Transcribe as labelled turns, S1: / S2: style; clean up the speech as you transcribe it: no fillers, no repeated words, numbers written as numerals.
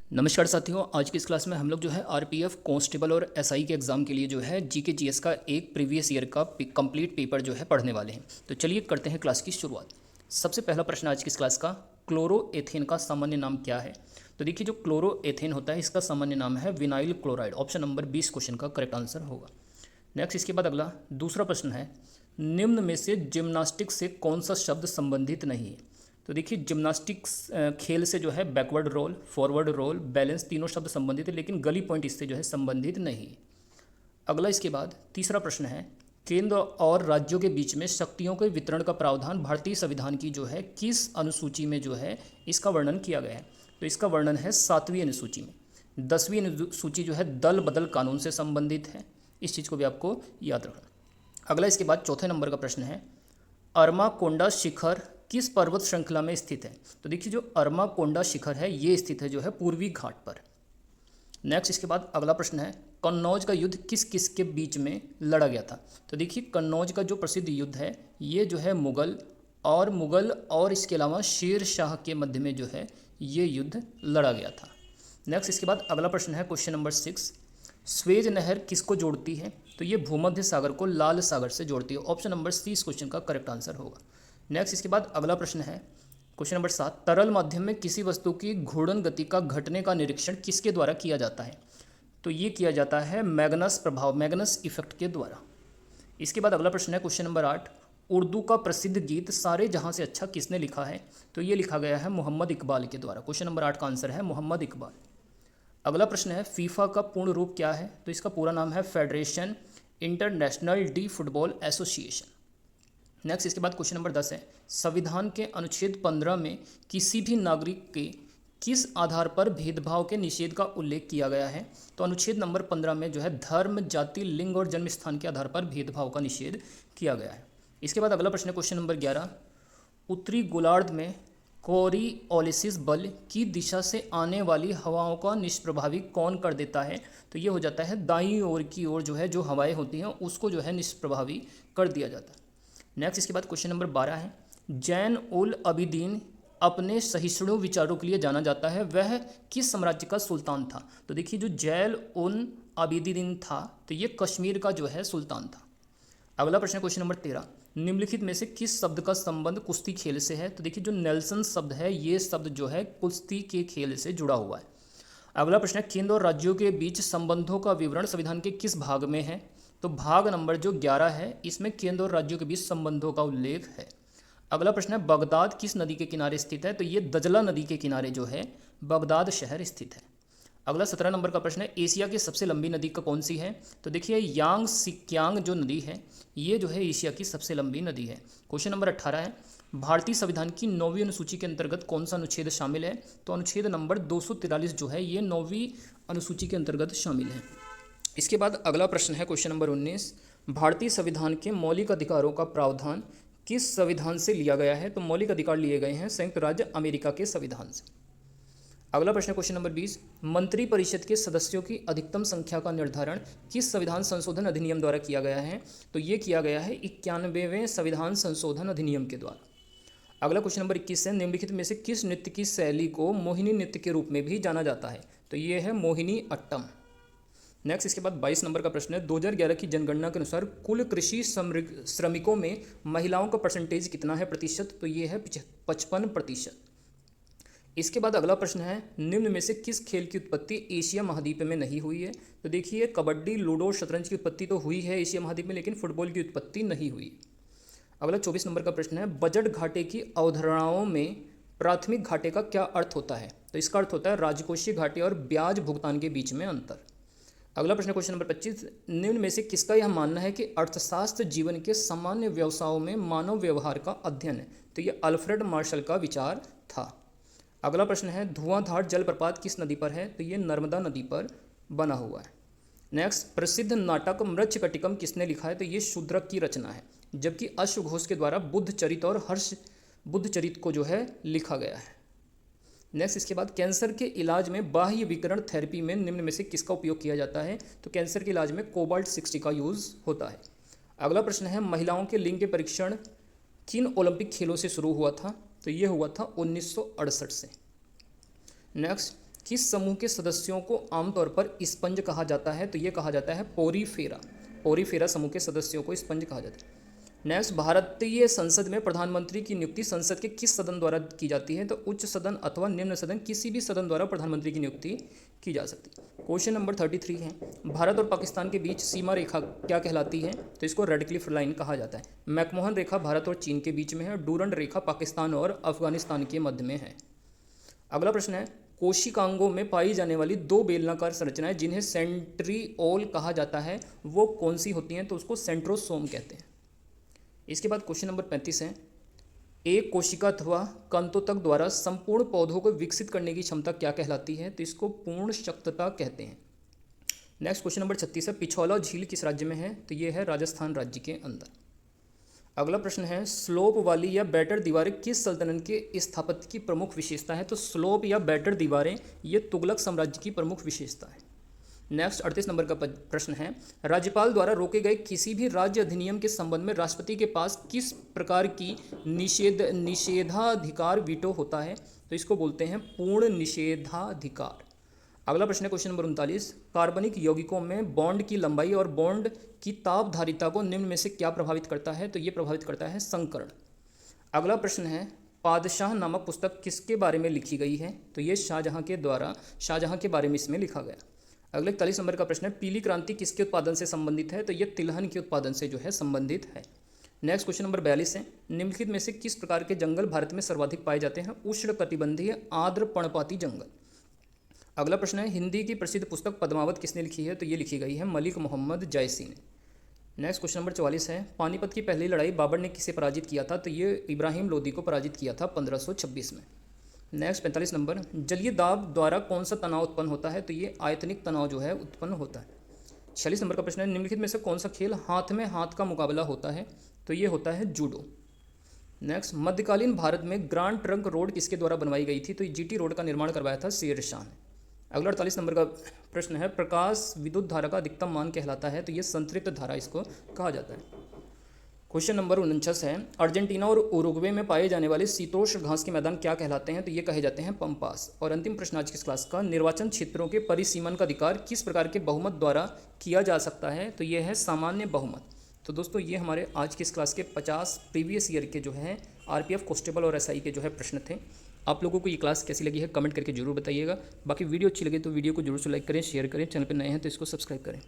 S1: नमस्कार साथियों, आज की इस क्लास में हम लोग जो है आरपीएफ कांस्टेबल और एसआई के एग्ज़ाम के लिए जो है जीके जीएस का एक प्रीवियस ईयर का कंप्लीट पेपर जो है पढ़ने वाले हैं। तो चलिए करते हैं क्लास की शुरुआत। सबसे पहला प्रश्न आज की इस क्लास का, क्लोरोएथेन का सामान्य नाम क्या है? तो देखिए, जो क्लोरोएथेन होता है इसका सामान्य नाम है vinyl chloride. Option number 20 question का करेक्ट आंसर होगा। नेक्स्ट, इसके बाद अगला दूसरा प्रश्न है, निम्न में से जिम्नास्टिक्स से कौन सा शब्द संबंधित नहीं है? तो देखिए, जिम्नास्टिक्स खेल से जो है backward roll, forward roll, balance तीनों शब्द संबंधित है, लेकिन गली पॉइंट इससे जो है संबंधित नहीं है। अगला इसके बाद तीसरा प्रश्न है, केंद्र और राज्यों के बीच में शक्तियों के वितरण का प्रावधान भारतीय संविधान की जो है किस अनुसूची में जो है इसका वर्णन किया गया है? तो इसका वर्णन है 7वीं अनुसूची में। 10वीं अनुसूची जो है दल बदल कानून से संबंधित है, इस चीज़ को भी आपको याद रखना। अगला इसके बाद चौथे नंबर का प्रश्न है, अरमाकोंडा शिखर किस पर्वत श्रृंखला में स्थित है? तो देखिए, जो अरमाकोंडा शिखर है ये स्थित है जो है पूर्वी घाट पर। नेक्स्ट, इसके बाद अगला प्रश्न है, कन्नौज का युद्ध किस किस के बीच में लड़ा गया था? तो देखिए, कन्नौज का जो प्रसिद्ध युद्ध है ये जो है मुगल और इसके अलावा शेर शाह के मध्य में जो है ये युद्ध लड़ा गया था। नेक्स्ट, इसके बाद अगला प्रश्न है क्वेश्चन नंबर 6, स्वेज नहर किसको जोड़ती है? तो ये भूमध्य सागर को लाल सागर से जोड़ती है। ऑप्शन नंबर सी इस क्वेश्चन का करेक्ट आंसर होगा। नेक्स्ट, इसके बाद अगला प्रश्न है क्वेश्चन नंबर 7, तरल माध्यम में किसी वस्तु की घूर्णन गति का घटने का निरीक्षण किसके द्वारा किया जाता है? तो ये किया जाता है मैग्नस प्रभाव, मैग्नस इफेक्ट के द्वारा। इसके बाद अगला प्रश्न है क्वेश्चन नंबर 8, उर्दू का प्रसिद्ध गीत सारे जहां से अच्छा किसने लिखा है? तो ये लिखा गया है मोहम्मद इकबाल के द्वारा। क्वेश्चन नंबर 8 का आंसर है मोहम्मद इकबाल। अगला प्रश्न है, फीफा का पूर्ण रूप क्या है? तो इसका पूरा नाम है federation international D football association. Next, इसके बाद क्वेश्चन नंबर 10 है, संविधान के अनुच्छेद 15 में किसी भी नागरिक के किस आधार पर भेदभाव के निषेध का उल्लेख किया गया है? तो अनुच्छेद नंबर 15 में जो है धर्म, जाति, लिंग और जन्म स्थान के आधार पर भेदभाव का निषेध किया गया है। इसके बाद अगला प्रश्न है क्वेश्चन नंबर 11, उत्तरी गोलार्ध में कोरियोलिस बल की दिशा से आने वाली हवाओं का निष्प्रभावी कौन कर देता है? तो ये हो जाता है दाईं ओर की ओर जो है जो हवाएं होती हैं उसको जो है निष्प्रभावी कर दिया जाता है। नेक्स्ट, इसके बाद क्वेश्चन नंबर 12 है, जैन उल अबिदीन अपने सहिष्णु विचारों के लिए जाना जाता है, वह किस साम्राज्य का सुल्तान था? तो देखिए, जो जैन उल अबिदीन था तो ये कश्मीर का जो है सुल्तान था। अगला प्रश्न क्वेश्चन नंबर 13, निम्नलिखित में से किस शब्द का संबंध कुश्ती खेल से है? तो देखिए, जो नेल्सन शब्द है ये शब्द जो है कुश्ती के खेल से जुड़ा हुआ है। अगला प्रश्न है, केंद्र और राज्यों के बीच संबंधों का विवरण संविधान के किस भाग में है? तो भाग नंबर जो 11 है इसमें केंद्र और राज्यों के बीच संबंधों का उल्लेख है। अगला प्रश्न है, बगदाद किस नदी के किनारे स्थित है? तो ये दजला नदी के किनारे जो है बगदाद शहर स्थित है। अगला 17 नंबर का प्रश्न है, एशिया की सबसे लंबी नदी का कौन सी है? तो देखिए, यांग सिक्यांग जो नदी है ये जो है एशिया की सबसे लंबी नदी है। क्वेश्चन नंबर 18 है, भारतीय संविधान की 9वीं अनुसूची के अंतर्गत कौन सा अनुच्छेद शामिल है? तो अनुच्छेद नंबर 243 जो है ये 9वीं अनुसूची के अंतर्गत शामिल है। इसके बाद अगला प्रश्न है क्वेश्चन नंबर 19, भारतीय संविधान के मौलिक अधिकारों का प्रावधान किस संविधान से लिया गया है? तो मौलिक अधिकार लिए गए हैं संयुक्त राज्य अमेरिका के संविधान से। अगला प्रश्न है क्वेश्चन नंबर 20, मंत्री परिषद के सदस्यों की अधिकतम संख्या का निर्धारण किस संविधान संशोधन अधिनियम द्वारा किया गया है? तो ये किया गया है 91वें संविधान संशोधन अधिनियम के द्वारा। अगला क्वेश्चन नंबर 21 है, निम्नलिखित में से किस नृत्य की शैली को मोहिनी नृत्य के रूप में भी जाना जाता है? तो ये है मोहिनी अट्टम। नेक्स्ट, इसके बाद 22 नंबर का प्रश्न है, 2011 की जनगणना के अनुसार कुल कृषि श्रमिकों में महिलाओं का परसेंटेज कितना है प्रतिशत? तो ये है 55%। इसके बाद अगला प्रश्न है, निम्न में से किस खेल की उत्पत्ति एशिया महाद्वीप में नहीं हुई है? तो देखिए, कबड्डी, लूडो, शतरंज की उत्पत्ति तो हुई है एशिया महाद्वीप में, लेकिन फुटबॉल की उत्पत्ति नहीं हुई। अगला 24 नंबर का प्रश्न है, बजट घाटे की अवधारणाओं में प्राथमिक घाटे का क्या अर्थ होता है? तो इसका अर्थ होता है राजकोषीय घाटे और ब्याज भुगतान के बीच में अंतर। अगला प्रश्न क्वेश्चन नंबर 25, निम्न में से किसका यह मानना है कि अर्थशास्त्र जीवन के सामान्य व्यवसायों में मानव व्यवहार का अध्ययन है? तो ये अल्फ्रेड मार्शल का विचार था। अगला प्रश्न है, धुआंधार जलप्रपात किस नदी पर है? तो ये नर्मदा नदी पर बना हुआ है। नेक्स्ट, प्रसिद्ध नाटक मृच्छकटिकम किसने लिखा है? तो ये शूद्रक की रचना है, जबकि अश्वघोष के द्वारा बुद्धचरित और हर्ष बुद्धचरित को जो है लिखा गया है। नेक्स्ट, इसके बाद कैंसर के इलाज में बाह्य विकिरण थेरेपी में निम्न में से किसका उपयोग किया जाता है? तो कैंसर के इलाज में कोबाल्ट 60 का यूज़ होता है। अगला प्रश्न है, महिलाओं के लिंग के परीक्षण किन ओलंपिक खेलों से शुरू हुआ था? तो ये हुआ था 1968 से। नेक्स्ट, किस समूह के सदस्यों को आमतौर पर स्पंज कहा जाता है? तो ये कहा जाता है पोरीफेरा। पोरीफेरा समूह के सदस्यों को स्पंज कहा जाता है। नेक्स्ट, भारतीय संसद में प्रधानमंत्री की नियुक्ति संसद के किस सदन द्वारा की जाती है? तो उच्च सदन अथवा निम्न सदन, किसी भी सदन द्वारा प्रधानमंत्री की नियुक्ति की जा सकती है। क्वेश्चन नंबर 33 है, भारत और पाकिस्तान के बीच सीमा रेखा क्या कहलाती है? तो इसको रेडक्लिफ लाइन कहा जाता है। मैकमोहन रेखा भारत और चीन के बीच में है। डूरंड रेखा पाकिस्तान और अफगानिस्तान के मध्य में है। अगला प्रश्न है, कोशिकांगों में पाई जाने वाली दो बेलनाकार संरचनाएं जिन्हें सेंट्रिओल कहा जाता है वो कौन सी होती हैं? तो उसको सेंट्रोसोम कहते हैं। इसके बाद क्वेश्चन नंबर 35 है, एक कोशिका अथवा कंतोतक द्वारा संपूर्ण पौधों को विकसित करने की क्षमता क्या कहलाती है? तो इसको पूर्ण शक्तता कहते हैं। नेक्स्ट क्वेश्चन नंबर 36 है, पिछौला झील किस राज्य में है? तो ये है राजस्थान राज्य के अंदर। अगला प्रश्न है, स्लोप वाली या बैटर दीवारें किस सल्तनत के स्थापत्य की प्रमुख विशेषता है? तो स्लोप या बैटर दीवारें ये तुगलक साम्राज्य की प्रमुख विशेषता है। नेक्स्ट 38 नंबर का प्रश्न है, राज्यपाल द्वारा रोके गए किसी भी राज्य अधिनियम के संबंध में राष्ट्रपति के पास किस प्रकार की निषेधाधिकार वीटो होता है? तो इसको बोलते हैं पूर्ण निषेधाधिकार। अगला प्रश्न है क्वेश्चन नंबर 39, कार्बनिक यौगिकों में बॉन्ड की लंबाई और बॉन्ड की तापधारिता को निम्न में से क्या प्रभावित करता है? तो ये प्रभावित करता है संकरण। अगला प्रश्न है, पादशाह नामक पुस्तक किसके बारे में लिखी गई है? तो ये शाहजहां के बारे में इसमें लिखा गया। अगले 41 नंबर का प्रश्न है, पीली क्रांति किसके उत्पादन से संबंधित है? तो ये तिलहन के उत्पादन से जो है संबंधित है। नेक्स्ट क्वेश्चन नंबर 42 है, निम्नलिखित में से किस प्रकार के जंगल भारत में सर्वाधिक पाए जाते हैं? उष्णकटिबंधीय आर्द्र पर्णपाती जंगल। अगला प्रश्न है, हिंदी की प्रसिद्ध पुस्तक पद्मावत किसने लिखी है? तो ये लिखी गई है मलिक मोहम्मद जायसी ने। नेक्स्ट क्वेश्चन नंबर 44 है, पानीपत की पहली लड़ाई बाबर ने किसे पराजित किया था? तो ये इब्राहिम लोदी को पराजित किया था 1526 में। नेक्स्ट 45 नंबर, जलीय दाब द्वारा कौन सा तनाव उत्पन्न होता है? तो ये आयतनिक तनाव जो है उत्पन्न होता है। 46 नंबर का प्रश्न है, निम्नलिखित में से कौन सा खेल हाथ में हाथ का मुकाबला होता है? तो ये होता है जूडो। नेक्स्ट, मध्यकालीन भारत में ग्रांड ट्रंक रोड किसके द्वारा बनवाई गई थी? तो जीटी रोड का निर्माण करवाया था शेर शाह ने। अगला 48 नंबर का प्रश्न है, प्रकाश विद्युत धारा का अधिकतम मान कहलाता है? तो ये संतृप्त धारा इसको कहा जाता है। क्वेश्चन नंबर 49 है, अर्जेंटीना और उरुग्वे में पाए जाने वाले शीतोष्ण घास के मैदान क्या कहलाते हैं? तो ये कहे जाते हैं पम्पास। और अंतिम प्रश्न आज की इस क्लास का, निर्वाचन क्षेत्रों के परिसीमन का अधिकार किस प्रकार के बहुमत द्वारा किया जा सकता है? तो ये है सामान्य बहुमत। तो दोस्तों ये हमारे आज की इस क्लास के 50 प्रीवियस ईयर के जो है आरपीएफ कांस्टेबल और एसआई के जो है प्रश्न थे। आप लोगों को ये क्लास कैसी लगी है कमेंट करके जरूर बताइएगा। बाकी वीडियो अच्छी लगे तो वीडियो को जरूर से लाइक करें, शेयर करें, चैनल पर नए हैं तो इसको सब्सक्राइब करें।